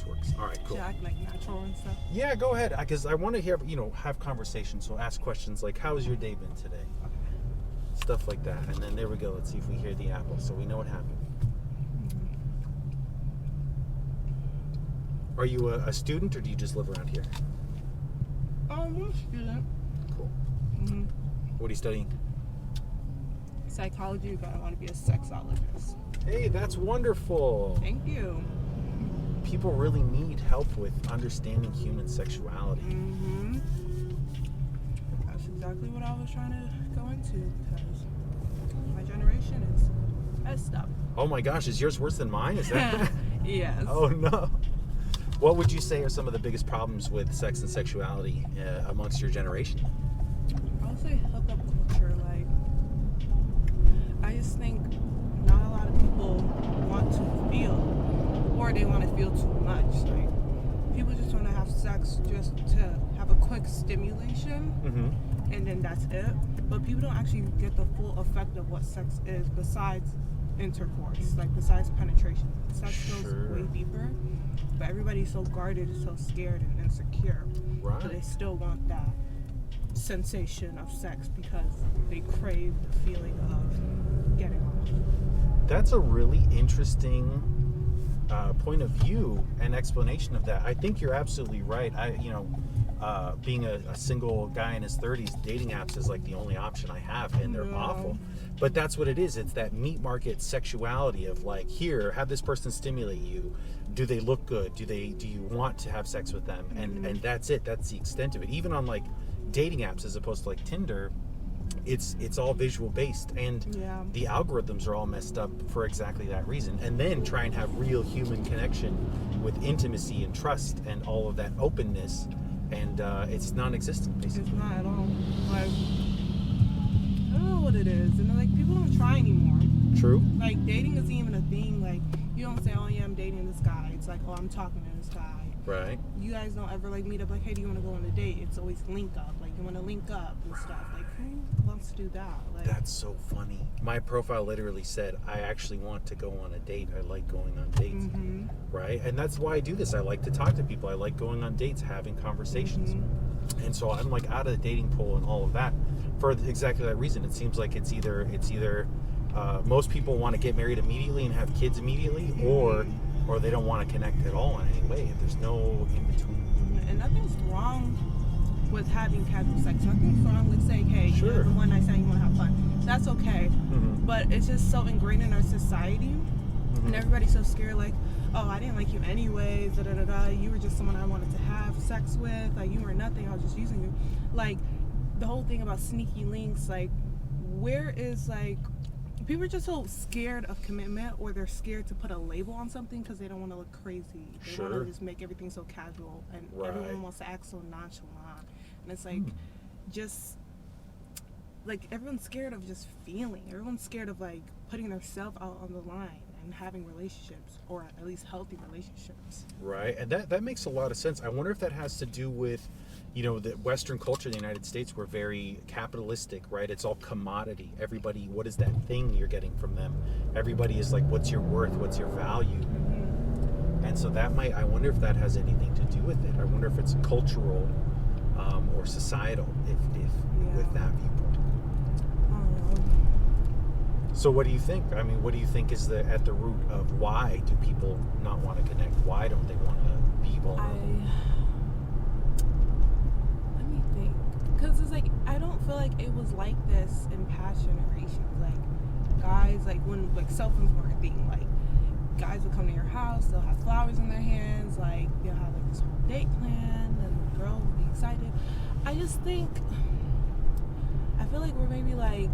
this works. All right, cool. Should I act like natural and stuff? Yeah, go ahead. Because I want to hear, have conversations. So ask questions like, how's your day been today? Stuff like that. And then there we go. Let's see if we hear the apple so we know what happened. Are you a student or do you just live around here? I'm a student. Cool. What are you studying? Psychology, but I want to be a sexologist. Hey, that's wonderful. Thank you. People really need help with understanding human sexuality. That's exactly what I was trying to go into because my generation is messed up. Oh my gosh, is yours worse than mine? Is that? Yes. Oh no. What would you say are some of the biggest problems with sex and sexuality amongst your generation? I would say hookup culture. Like, I just think not a lot of people want to feel, or they want to feel too much. Like, people just want to have sex just to have a quick stimulation, and then that's it. But people don't actually get the full effect of what sex is besides intercourse, like besides penetration. Sex goes way deeper, but everybody's so guarded, so scared and insecure. Right. So they still want that sensation of sex because they crave the feeling of getting off. That's a really interesting point of view and explanation of that. I think you're absolutely right. Being a single guy in his 30s, dating apps is like the only option I have, and they're awful. But that's what it is. It's that meat market sexuality of like, here, have this person stimulate you. Do they look good? Do you want to have sex with them? And that's it. That's the extent of it. Even on like dating apps as opposed to like Tinder, it's all visual based, and the algorithms are all messed up for exactly that reason. And then try and have real human connection with intimacy and trust and all of that openness, and it's non-existent basically. It's not at all. Like, I don't know what it is, and like people don't try anymore. True. Like, dating isn't even a thing. Like, you don't say, oh yeah, I'm dating this guy. It's like, oh, I'm talking to this guy. Right. You guys don't ever like meet up like, hey, do you want to go on a date? It's always link up. Like, you want to link up and stuff. Like, who wants to do that? Like, that's so funny. My profile literally said, I actually want to go on a date. I like going on dates. Right? And that's why I do this. I like to talk to people. I like going on dates, having conversations. And so I'm like out of the dating pool and all of that for exactly that reason. It seems like it's either most people want to get married immediately and have kids immediately, or they don't want to connect at all in any way. There's no in between. And nothing's wrong with having casual sex. Nothing's wrong with saying, hey, you know, the one night stand, you want to have fun. That's okay. But it's just so ingrained in our society, and everybody's so scared, like, oh, I didn't like you anyways, you were just someone I wanted to have sex with, like, you were nothing, I was just using you. Like, the whole thing about sneaky links, like, where is, like, people are just so scared of commitment, or they're scared to put a label on something because they don't want to look crazy. They want to just make everything so casual, and everyone wants to act so nonchalant. And it's like, just, like, everyone's scared of just feeling. Everyone's scared of, like, putting themselves out on the line and having relationships, or at least healthy relationships. Right, and that makes a lot of sense. I wonder if that has to do with, the Western culture in the United States. We're very capitalistic, right? It's all commodity. Everybody, what is that thing you're getting from them? Everybody is like, what's your worth? What's your value? And so I wonder if that has anything to do with it. I wonder if it's cultural or societal, if with that viewpoint. So what do you think? I mean, what do you think is at the root of why do people not want to connect? Why don't they want to be vulnerable? Let me think. Because it's like, I don't feel like it was like this in past generations. Like, guys, like, when, like, cell phones were a thing, like, guys would come to your house, they'll have flowers in their hands, like, they'll have, like, this whole date plan, and the girl will be excited. I just think, I feel like we're maybe, like,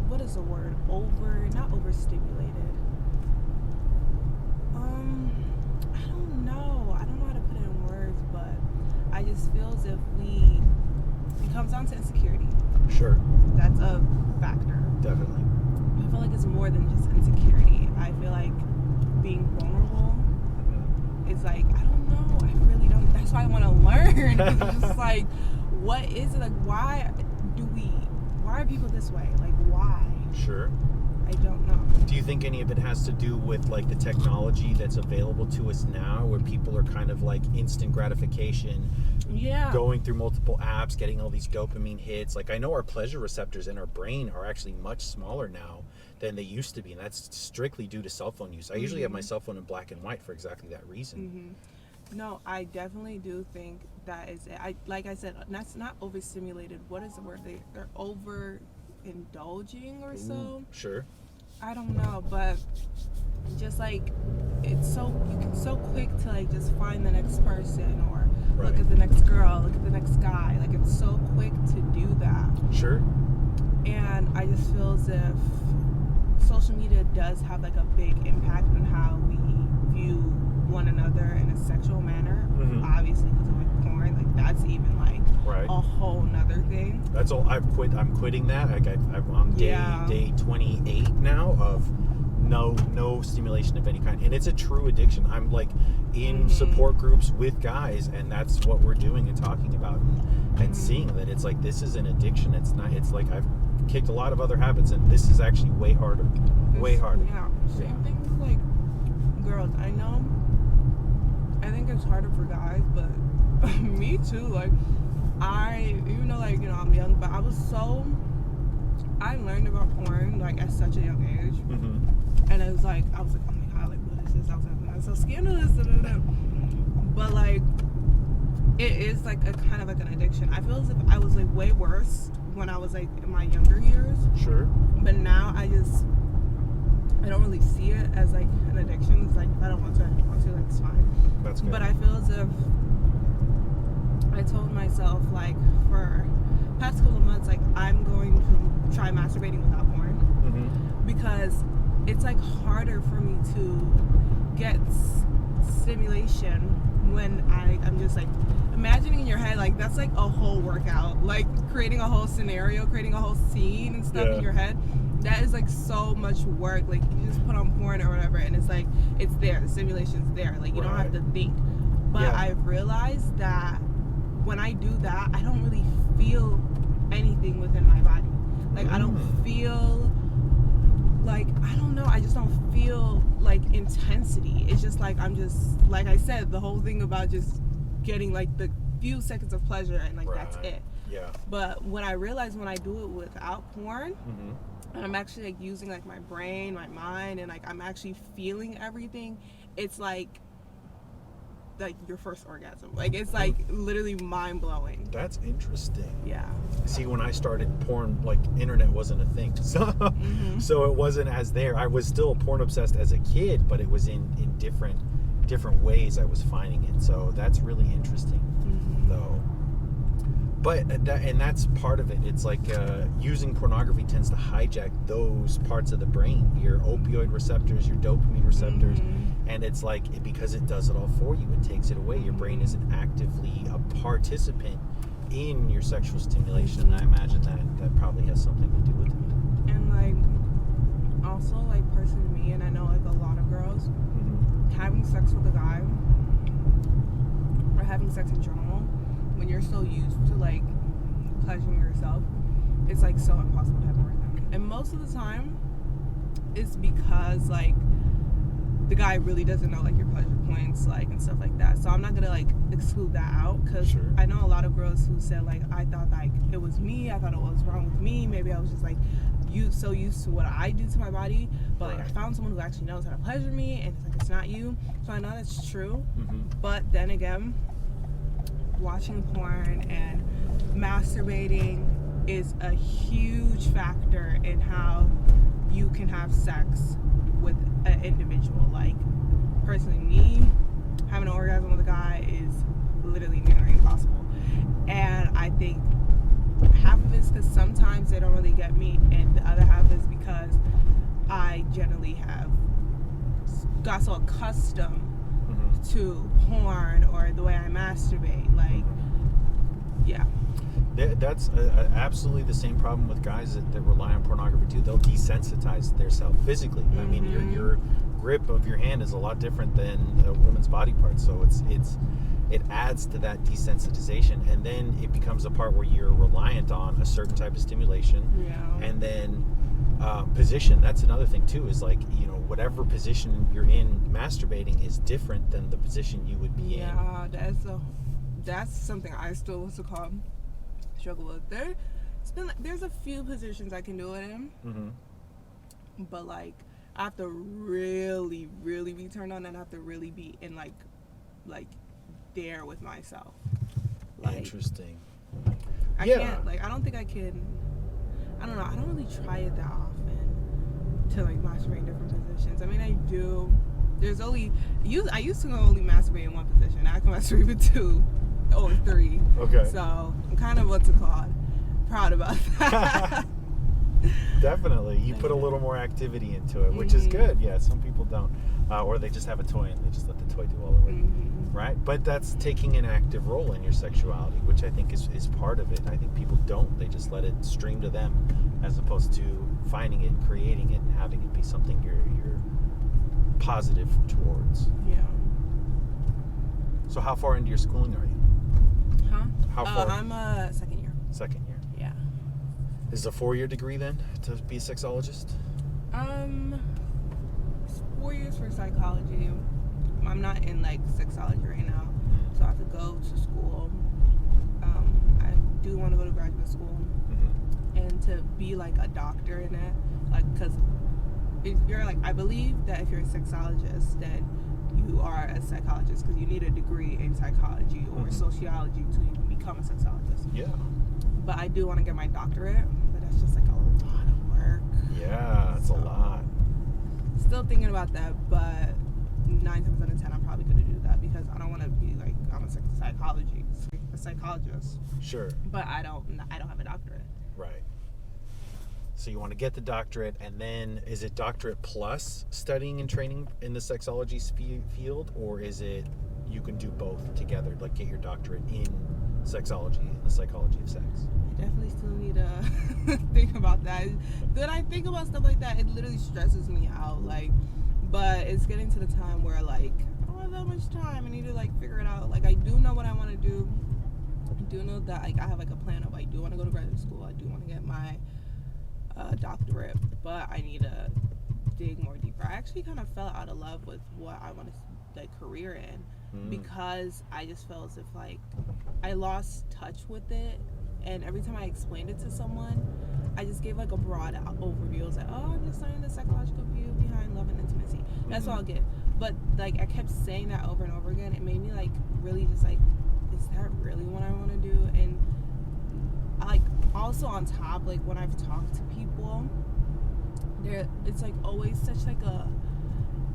what is the word? Not overstimulated. I don't know. I don't know how to put it in words, but I just feel as if it comes down to insecurity. Sure. That's a factor. Definitely. I feel like it's more than just insecurity. I feel like being vulnerable is like, I don't know. I really don't. That's why I want to learn. It's just like, what is it? Like, why are people this way? Like, why? Sure. I don't know. Do you think any of it has to do with like the technology that's available to us now, where people are kind of like instant gratification, going through multiple apps, getting all these dopamine hits? Like, I know our pleasure receptors in our brain are actually much smaller now than they used to be, and that's strictly due to cell phone use. I usually have my cell phone in black and white for exactly that reason. No, I definitely do think that is it. Like I said, that's not overstimulated. What is the word? They're over indulging or so. Sure. I don't know, but just like it's so quick to like just find the next person or look at the next girl, look at the next guy. Like it's so quick to do that. Sure. And I just feel as if social media does have like a big impact on how we view one another in a sexual manner. Obviously, because of like porn, like that's even like a whole nother thing. That's all. I'm quitting that. I'm on day 28 now of no stimulation of any kind, and it's a true addiction. I'm like in support groups with guys, and that's what we're doing and talking about, and seeing that it's like this is an addiction. It's not. It's like I've kicked a lot of other habits, and this is actually way harder. Yeah. Same thing with like girls. I think it's harder for guys, but me too. Like even though like I'm young, but I learned about porn like at such a young age, and I was like, oh my god, like what is this? I was like, that's so scandalous. But like, it is like a kind of like an addiction. I feel as if I was like way worse when I was like in my younger years. Sure. But now I don't really see it as like an addiction. It's like if I don't want to, like it's fine. That's good. But I feel as if I told myself like for past couple of months, like I'm going to try masturbating without porn, because it's like harder for me to get stimulation when I'm just like imagining in your head, like that's like a whole workout, like creating a whole scenario, creating a whole scene and stuff in your head. That is like so much work. Like you just put on porn or whatever, and it's like it's there, the stimulation's there, like you don't have to think. But I've realized that when I do that, I don't really feel anything within my body. Like I don't feel like, I don't know, I just don't feel like intensity. It's just like I'm just, like I said, the whole thing about just getting like the few seconds of pleasure and like that's it. Yeah. But when I realize when I do it without porn, and I'm actually like using like my brain, my mind, and like I'm actually feeling everything, it's like your first orgasm. Like it's like literally mind blowing. That's interesting. Yeah. See, when I started porn, like internet wasn't a thing, so so it wasn't as there. I was still porn obsessed as a kid, but it was in different ways I was finding it. So that's really interesting, though. But that's part of it. It's like using pornography tends to hijack those parts of the brain, your opioid receptors, your dopamine receptors, and it's like because it does it all for you, it takes it away. Your brain isn't actively a participant in your sexual stimulation. I imagine that probably has something to do with it. And like also like personally me, and I know like a lot of girls, having sex with a guy or having sex in general, when you're so used to like pleasuring yourself, it's like so impossible to have an orgasm. And most of the time it's because like the guy really doesn't know like your pleasure points, like, and stuff like that. So I'm not gonna like exclude that out, because I know a lot of girls who said like, I thought like it was me, I thought it was wrong with me, maybe I was just like so used to what I do to my body, but like I found someone who actually knows how to pleasure me, and it's like it's not you. So I know that's true, but then again, watching porn and masturbating is a huge factor in how you can have sex with an individual. Like personally, me having an orgasm with a guy is literally nearly impossible, and I think half of it's because sometimes they don't really get me, and the other half is because I generally have got so accustomed to porn or the way I masturbate. Like, yeah. That's absolutely the same problem with guys that rely on pornography too. They'll desensitize themselves physically. I mean, your grip of your hand is a lot different than a woman's body part, so it adds to that desensitization, and then it becomes a part where you're reliant on a certain type of stimulation, and then position. That's another thing too, is like, whatever position you're in masturbating is different than the position you would be in. Yeah, that's something I still struggle with. There's a few positions I can do it in, but like I have to really, really be turned on, and I have to really be in like there with myself. Like, interesting. I can't, like, I don't think I can. I don't know. I don't really try it that often to like masturbate in different positions. I mean, I do. I used to only masturbate in one position. I can masturbate with two or three. Okay. So I'm kind of proud about that. Definitely. You put a little more activity into it, which is good. Yeah, some people don't. Or they just have a toy and they just let the toy do all the work. Right? But that's taking an active role in your sexuality, which I think is part of it. I think people don't. They just let it stream to them as opposed to finding it, creating it, and having it be something you're positive towards. Yeah. So how far into your schooling are you? Huh? How far? I'm second year. Second year. Yeah. Is it a 4-year degree then to be a sexologist? It's 4 years for psychology. I'm not in like sexology right now, so I have to go to school. I do want to go to graduate school, and to be like a doctor in it, like, because if you're like, I believe that if you're a sexologist, then you are a psychologist, because you need a degree in psychology or sociology to even become a sexologist. Yeah. But I do want to get my doctorate, but that's just like a lot of work. Yeah, it's a lot. Still thinking about that, but 9 times out of 10 I'm probably going to do that, because I don't want to be like, I'm a psychologist. Sure. But I don't have a doctorate. Right. So you want to get the doctorate, and then is it doctorate plus studying and training in the sexology field, or is it you can do both together, like get your doctorate in sexology, in the psychology of sex? I definitely still need to think about that. When I think about stuff like that, it literally stresses me out. Like, but it's getting to the time where like I don't have that much time. I need to like figure it out. Like, I do know what I want to do. I do know that like I have like a plan of, I do want to go to graduate school. I do want to get my doctorate, but I need to dig more deeper. I actually kind of fell out of love with what I want to like career in, because I just felt as if like I lost touch with it, and every time I explained it to someone, I just gave like a broad overview. I was like, oh, I'm just learning the psychological view behind love and intimacy. That's all I'll get. But like I kept saying that over and over again. It made me like really just like, is that really what I want to do? And like also on top, like when I've talked to people, it's like always such like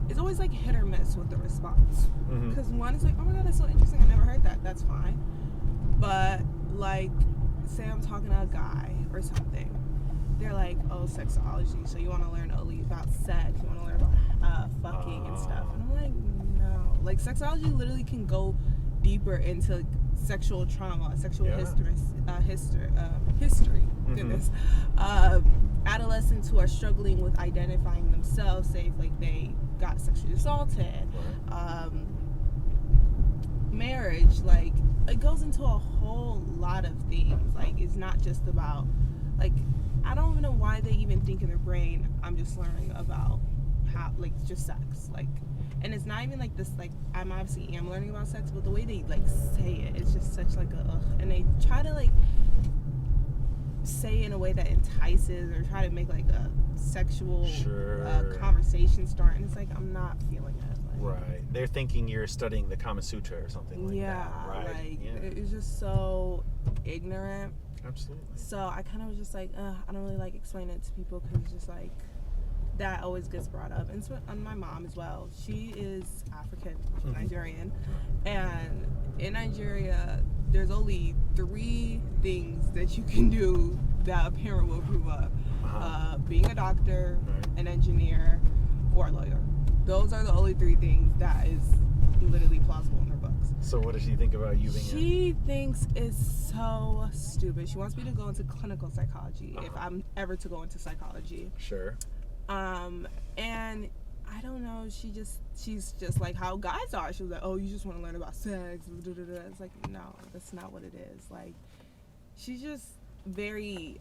it's always like hit or miss with the response. Because one is like, oh my god, that's so interesting, I never heard that. That's fine. But like, say I'm talking to a guy or something, they're like, oh, sexology, so you want to learn only about sex, you want to learn about fucking and stuff. And I'm like, no. Like, sexology literally can go deeper into sexual trauma, sexual history. Goodness. Adolescents who are struggling with identifying themselves, say if like they got sexually assaulted, marriage, like it goes into a whole lot of things. Like, it's not just about like, I don't even know why they even think in their brain I'm just learning about how, like, just sex. Like, and it's not even like this, like, I'm obviously am learning about sex, but the way they like say it, it's just such like a and they try to like say in a way that entices, or try to make like a sexual conversation start, and it's like, I'm not feeling it. Like, right. They're thinking you're studying the Kama Sutra or something like that. Right. Like, it's just so ignorant. Absolutely. So I kind of was just like, I don't really like explaining it to people, because it's just like, that always gets brought up. And so, my mom as well, she is African, Nigerian, and in Nigeria there's only 3 things that you can do that a parent will approve of: being a doctor, an engineer, or a lawyer. Those are the only 3 things that is literally plausible in her books. So what does she think about you being She thinks it's so stupid. She wants me to go into clinical psychology if I'm ever to go into psychology. Sure. And I don't know, she's just like how guys are. She was like, oh, you just want to learn about sex. It's like, no, that's not what it is. Like, she's just very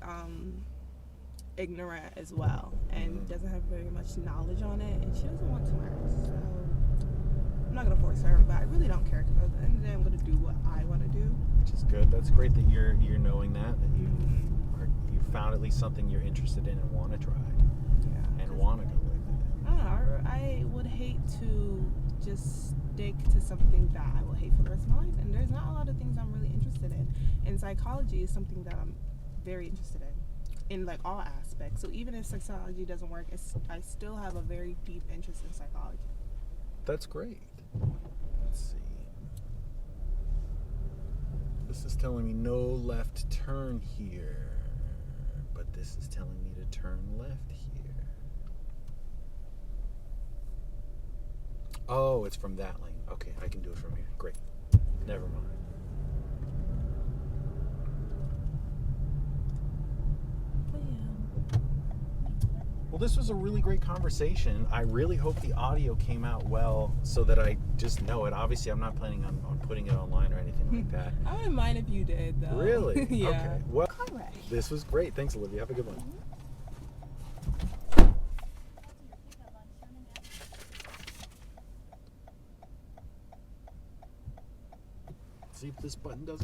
ignorant as well and doesn't have very much knowledge on it, and she doesn't want to learn. So I'm not gonna force her, but I really don't care, because at the end of the day, I'm gonna do what I want to do. Which is good. That's great that you're knowing that you found at least something you're interested in and want to try, and want to go with it. I don't know. I would hate to just stick to something that I will hate for the rest of my life, and there's not a lot of things I'm really interested in. And psychology is something that I'm very interested in like all aspects. So even if sexology doesn't work, I still have a very deep interest in psychology. That's great. Let's see. This is telling me no left turn here, but this is telling me to turn left here. Oh, it's from that lane. Okay, I can do it from here. Great. Never mind. Well, this was a really great conversation. I really hope the audio came out well so that I just know it. Obviously, I'm not planning on putting it online or anything like that. I wouldn't mind if you did, though. Really? Yeah. Okay. Well, Correct. this was great. Thanks, Olivia. Have a good one. See if this button does it.